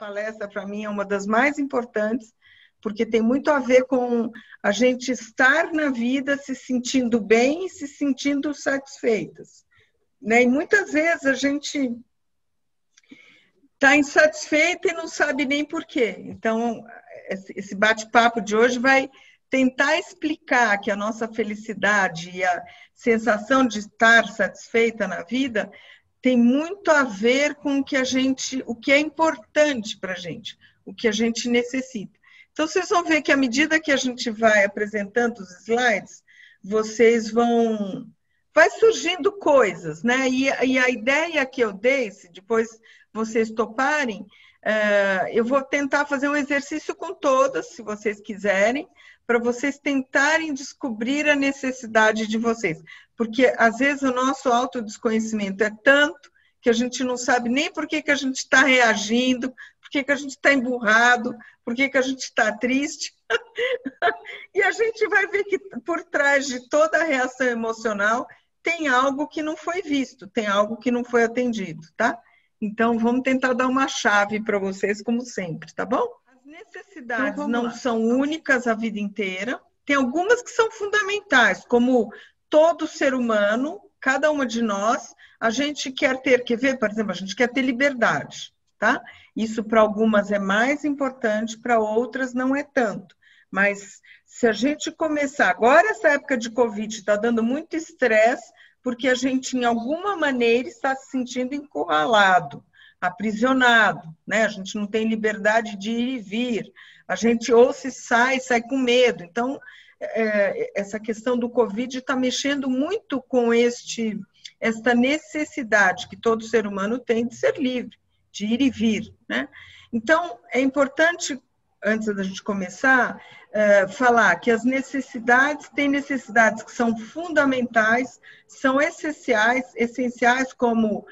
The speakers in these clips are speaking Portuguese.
palestra, para mim, é uma das mais importantes, porque tem muito a ver com a gente estar na vida se sentindo bem e se sentindo satisfeitas, né? E muitas vezes a gente está insatisfeita e não sabe nem por quê. Então, esse bate-papo de hoje vai tentar explicar que a nossa felicidade e a sensação de estar satisfeita na vida tem muito a ver com o que é importante para a gente, o que a gente necessita. Então, vocês vão ver que à medida que a gente vai apresentando os slides, vai surgindo coisas, né? E a ideia que eu dei, se depois vocês toparem, eu vou tentar fazer um exercício com todas, se vocês quiserem, para vocês tentarem descobrir a necessidade de vocês. Porque, às vezes, o nosso autodesconhecimento é tanto que a gente não sabe nem por que a gente está reagindo, por que a gente está emburrado, por que a gente está triste. E a gente vai ver que, por trás de toda a reação emocional, tem algo que não foi visto, tem algo que não foi atendido, tá? Então, vamos tentar dar uma chave para vocês, como sempre, tá bom? As necessidades então, não são únicas a vida inteira. Tem algumas que são fundamentais, como todo ser humano, cada uma de nós, a gente quer ver, por exemplo, a gente quer ter liberdade, tá? Isso para algumas é mais importante, para outras não é tanto. Mas se a gente começar... Agora, essa época de Covid está dando muito estresse, porque a gente, em alguma maneira, está se sentindo encurralado, aprisionado, né? A gente não tem liberdade de ir e vir. A gente ou se sai com medo. Então, essa questão do Covid está mexendo muito com esta necessidade que todo ser humano tem de ser livre, de ir e vir, né? Então, é importante, antes da gente começar, falar que as necessidades, tem necessidades que são fundamentais, são essenciais como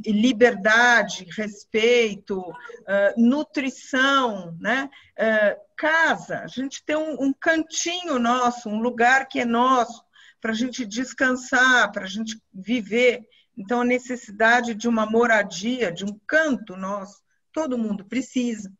liberdade, respeito, nutrição, né? Casa, a gente tem um cantinho nosso, um lugar que é nosso, para a gente descansar, para a gente viver. Então, a necessidade de uma moradia, de um canto nosso, todo mundo precisa.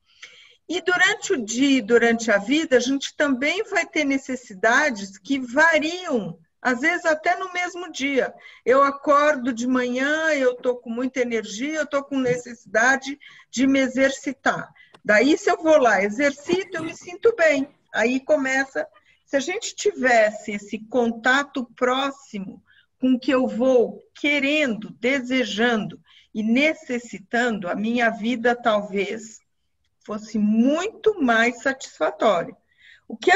E durante o dia, durante a vida, a gente também vai ter necessidades que variam, às vezes até no mesmo dia. Eu acordo de manhã, eu estou com muita energia, eu estou com necessidade de me exercitar. Daí, se eu vou lá, exercito, eu me sinto bem. Aí começa... Se a gente tivesse esse contato próximo com o que eu vou querendo, desejando e necessitando, a minha vida talvez fosse muito mais satisfatória. O que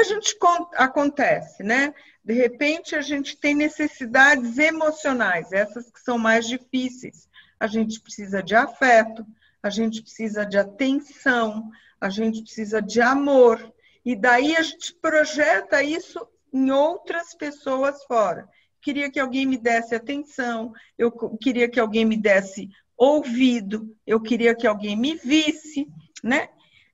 acontece, né? De repente, a gente tem necessidades emocionais, essas que são mais difíceis. A gente precisa de afeto, a gente precisa de atenção, a gente precisa de amor. E daí a gente projeta isso em outras pessoas fora. Queria que alguém me desse atenção, eu queria que alguém me desse ouvido, eu queria que alguém me visse, né?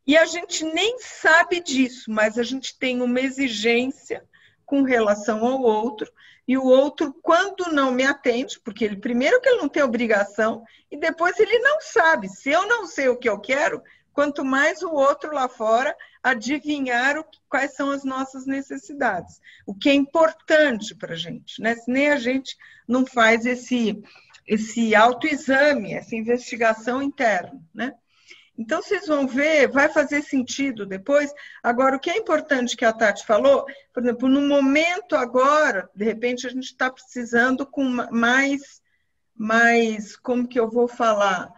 E a gente nem sabe disso, mas a gente tem uma exigência com relação ao outro, e o outro, quando não me atende, porque ele, primeiro que ele não tem obrigação, e depois ele não sabe. Se eu não sei o que eu quero, quanto mais o outro lá fora adivinhar quais são as nossas necessidades. O que é importante para a gente, né? Se nem a gente não faz esse autoexame, essa investigação interna, né? Então, vocês vão ver, vai fazer sentido depois. Agora, o que é importante que a Tati falou, por exemplo, no momento agora, de repente, a gente está precisando com mais, como que eu vou falar?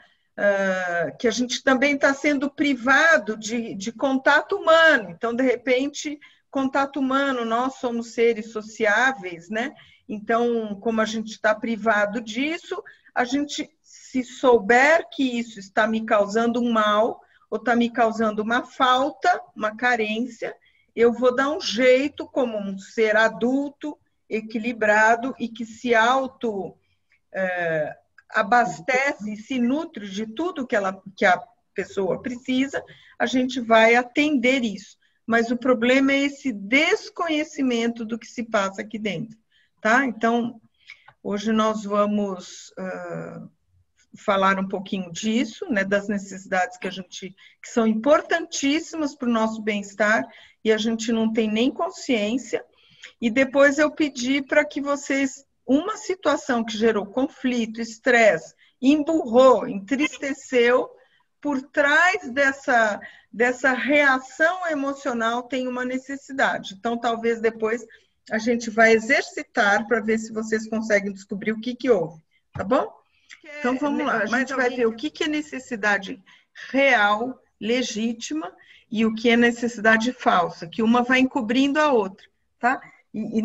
Que a gente também está sendo privado de contato humano. Então, de repente, contato humano, nós somos seres sociáveis, né? Então, como a gente está privado disso, a gente, se souber que isso está me causando um mal, ou está me causando uma falta, uma carência, eu vou dar um jeito, como um ser adulto, equilibrado e que se abastece e se nutre de tudo que a pessoa precisa, a gente vai atender isso. Mas o problema é esse desconhecimento do que se passa aqui dentro, tá? Então, hoje nós vamos falar um pouquinho disso, né, das necessidades que são importantíssimas para o nosso bem-estar e a gente não tem nem consciência. E depois eu pedi para que vocês, uma situação que gerou conflito, estresse, emburrou, entristeceu, por trás dessa reação emocional tem uma necessidade. Então, talvez depois a gente vai exercitar para ver se vocês conseguem descobrir o que houve, tá bom? Então, vamos lá. Mas a gente vai ver o que é necessidade real, legítima, e o que é necessidade falsa, que uma vai encobrindo a outra, tá? E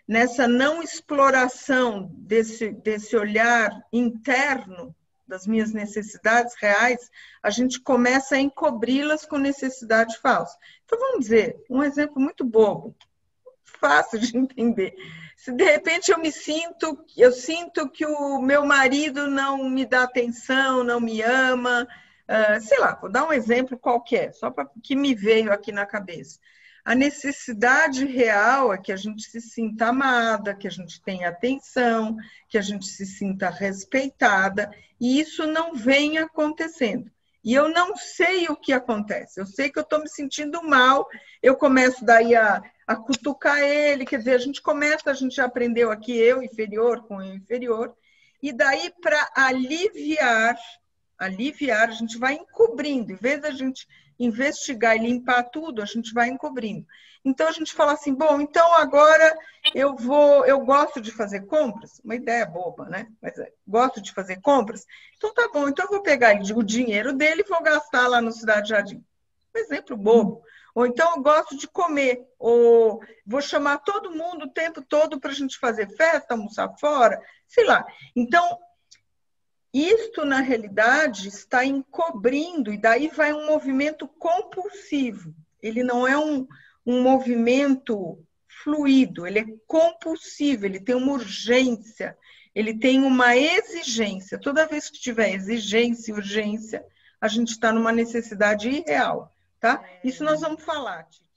nessa não exploração desse olhar interno das minhas necessidades reais, a gente começa a encobri-las com necessidade falsa. Então, vamos dizer, um exemplo muito bobo, fácil de entender. Se de repente eu sinto que o meu marido não me dá atenção, não me ama, sei lá, vou dar um exemplo qualquer, só para que me veio aqui na cabeça. A necessidade real é que a gente se sinta amada, que a gente tenha atenção, que a gente se sinta respeitada, e isso não vem acontecendo. E eu não sei o que acontece, eu sei que eu estou me sentindo mal, eu começo daí a cutucar ele, quer dizer, a gente já aprendeu aqui eu inferior com eu inferior, e daí para aliviar, a gente vai encobrindo, em vez da gente investigar e limpar tudo, a gente vai encobrindo. Então, a gente fala assim, bom, então agora eu gosto de fazer compras, uma ideia boba, né? Mas gosto de fazer compras, então tá bom, então eu vou pegar o dinheiro dele e vou gastar lá no Cidade Jardim. Um exemplo bobo. Ou então eu gosto de comer, ou vou chamar todo mundo o tempo todo para a gente fazer festa, almoçar fora, sei lá. Então, isto, na realidade, está encobrindo, e daí vai um movimento compulsivo. Ele não é um movimento fluido, ele é compulsivo, ele tem uma urgência, ele tem uma exigência. Toda vez que tiver exigência e urgência, a gente está numa necessidade irreal, tá? Isso nós vamos falar, Titi.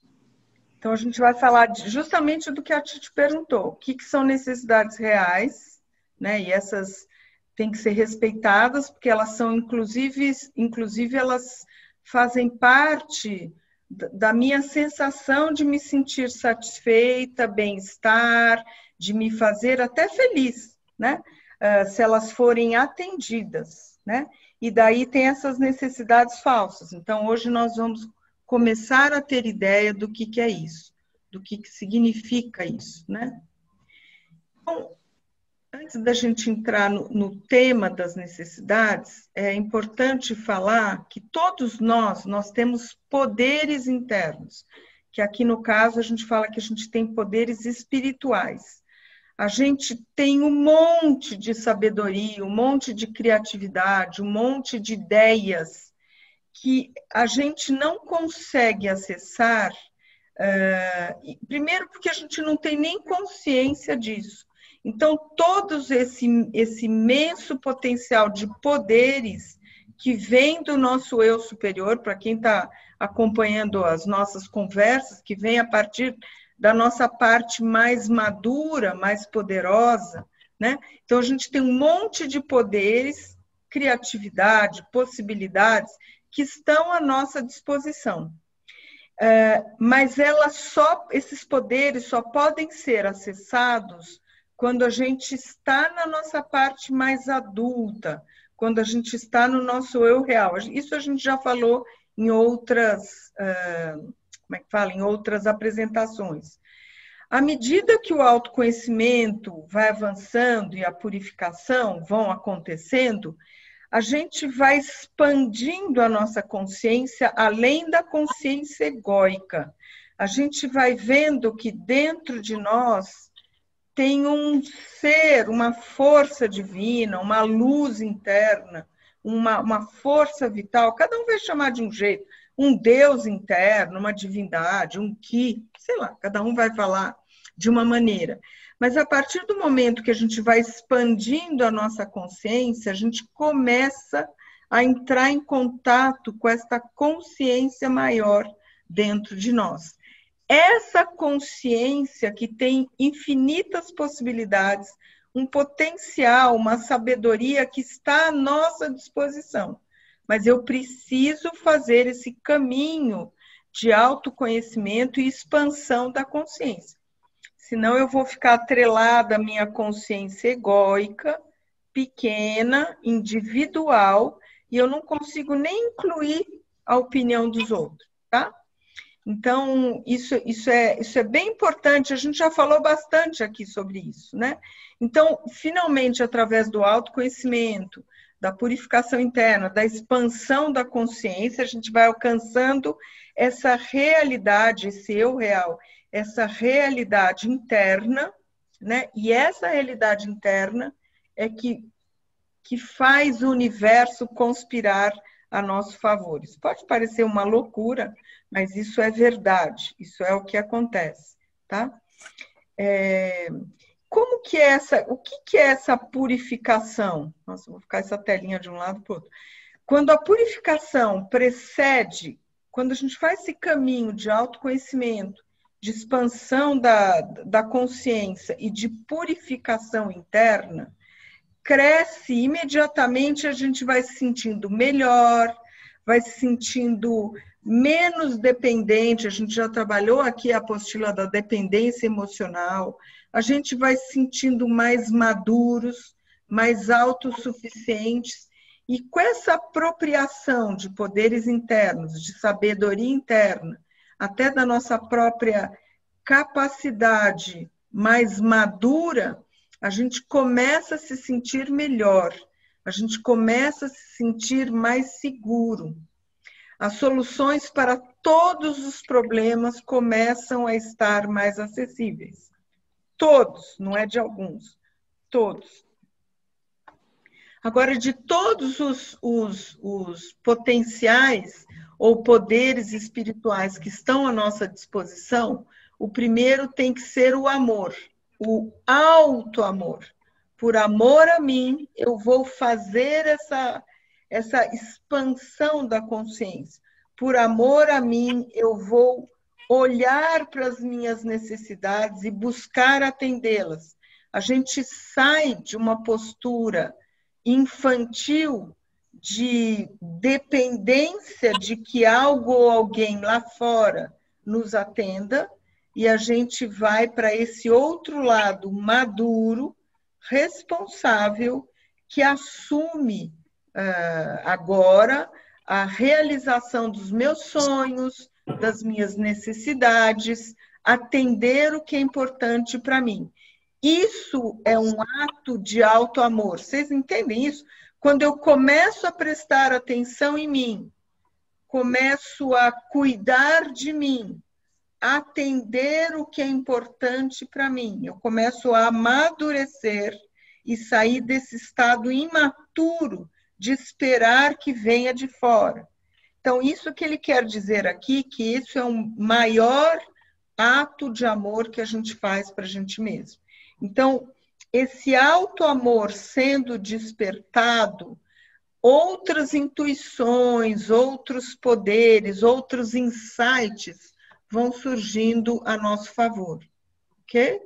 Então, a gente vai falar justamente do que a Titi perguntou. O que são necessidades reais, né? E essas têm que ser respeitadas, porque elas são, inclusive elas fazem parte da minha sensação de me sentir satisfeita, bem-estar, de me fazer até feliz, né? Se elas forem atendidas, né? E daí tem essas necessidades falsas. Então, hoje nós vamos começar a ter ideia do que é isso, do que significa isso, né? Então, antes da gente entrar no tema das necessidades, é importante falar que todos nós temos poderes internos, que aqui no caso a gente fala que a gente tem poderes espirituais. A gente tem um monte de sabedoria, um monte de criatividade, um monte de ideias que a gente não consegue acessar, primeiro porque a gente não tem nem consciência disso. Então, todo esse imenso potencial de poderes que vem do nosso eu superior, para quem está acompanhando as nossas conversas, que vem a partir da nossa parte mais madura, mais poderosa, né? Então, a gente tem um monte de poderes, criatividade, possibilidades que estão à nossa disposição. Mas esses poderes só podem ser acessados quando a gente está na nossa parte mais adulta, quando a gente está no nosso eu real. Isso a gente já falou em outras, em outras apresentações. À medida que o autoconhecimento vai avançando e a purificação vão acontecendo, a gente vai expandindo a nossa consciência além da consciência egóica. A gente vai vendo que dentro de nós tem um ser, uma força divina, uma luz interna, uma força vital, cada um vai chamar de um jeito, um Deus interno, uma divindade, um Ki, sei lá, cada um vai falar de uma maneira. Mas a partir do momento que a gente vai expandindo a nossa consciência, a gente começa a entrar em contato com esta consciência maior dentro de nós. Essa consciência que tem infinitas possibilidades, um potencial, uma sabedoria que está à nossa disposição. Mas eu preciso fazer esse caminho de autoconhecimento e expansão da consciência. Senão eu vou ficar atrelada à minha consciência egóica, pequena, individual, e eu não consigo nem incluir a opinião dos outros, tá? Então, isso é bem importante, a gente já falou bastante aqui sobre isso, né? Então, finalmente, através do autoconhecimento, da purificação interna, da expansão da consciência, a gente vai alcançando essa realidade, esse eu real, essa realidade interna, né? E essa realidade interna é que faz o universo conspirar a nosso favor. Isso pode parecer uma loucura, mas isso é verdade, isso é o que acontece, tá? Como que é o que é essa purificação? Nossa, vou ficar essa telinha de um lado para o outro. Quando a purificação precede, quando a gente faz esse caminho de autoconhecimento, de expansão da consciência e de purificação interna, cresce imediatamente, a gente vai se sentindo melhor, vai se sentindo menos dependente, a gente já trabalhou aqui a apostila da dependência emocional, a gente vai se sentindo mais maduros, mais autossuficientes, e com essa apropriação de poderes internos, de sabedoria interna, até da nossa própria capacidade mais madura, a gente começa a se sentir melhor, a gente começa a se sentir mais seguro. As soluções para todos os problemas começam a estar mais acessíveis. Todos, não é de alguns, todos. Agora, de todos os potenciais ou poderes espirituais que estão à nossa disposição, o primeiro tem que ser o amor. O auto-amor. Por amor a mim, eu vou fazer essa expansão da consciência. Por amor a mim, eu vou olhar para as minhas necessidades e buscar atendê-las. A gente sai de uma postura infantil de dependência de que algo ou alguém lá fora nos atenda, e a gente vai para esse outro lado maduro, responsável, que assume agora a realização dos meus sonhos, das minhas necessidades, atender o que é importante para mim. Isso é um ato de auto-amor. Vocês entendem isso? Quando eu começo a prestar atenção em mim, começo a cuidar de mim, atender o que é importante para mim. Eu começo a amadurecer e sair desse estado imaturo de esperar que venha de fora. Então, isso que ele quer dizer aqui, que isso é um maior ato de amor que a gente faz para a gente mesmo. Então, esse auto-amor sendo despertado, outras intuições, outros poderes, outros insights vão surgindo a nosso favor, ok?